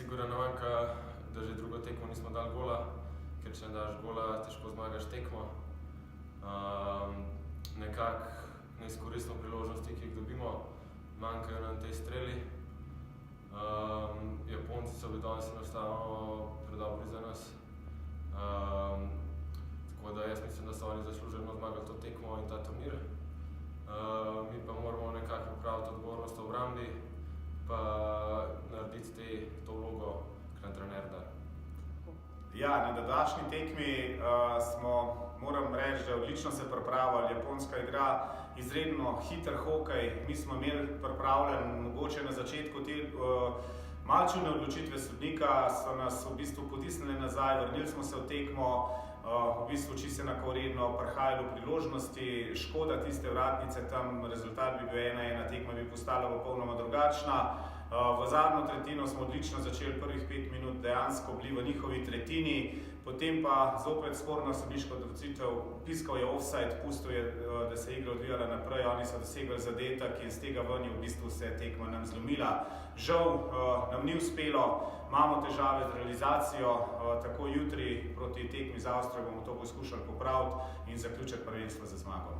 sigurno ne manjka, da že drugo tekmo nismo dali gola, ker če ne daš gola, težko zmagaš tekmo. Nekako ne izkoristimo priložnosti, ki jih dobimo, manjkajo nam te streli. Japonci so bili danes enostavno predobri za nas. Tako da jaz mislim, da so oni zasluženo zmagali to tekmo in ta turnir. Mi pa moramo nekako popraviti odgovornost v obrambi, pa narediti to vlogo, ki nam trener da. Ja, na današnji tekmi smo, moram reči, da odlično se pripravili. Japonska igra izredno hiter hokej. Mi smo imeli pripravljen, mogoče na začetku te malo čudne odločitve sodnika, so nas v bistvu potisnili nazaj, vrnili smo se v tekmo, v bistvu čisto enakovredno prihajalo priložnosti, škoda tiste vratnice, tam rezultat bi bil 1-1, tekma bi postala popolnoma drugačna. V zadnjo tretjino smo odlično začeli, prvih 5 minut dejansko bili v njihovi tretjini, potem pa zopet sporna sodniška odločitev, piskal je offside, pustil je, da se je igra odvijala naprej, oni so dosegli zadetek in z tega ven je v bistvu se tekma nam zlomila. Žal nam ni uspelo, imamo težave z realizacijo, tako jutri proti tekmi z Avstrijo bomo to poskušali popraviti in zaključiti prvenstvo z zmago.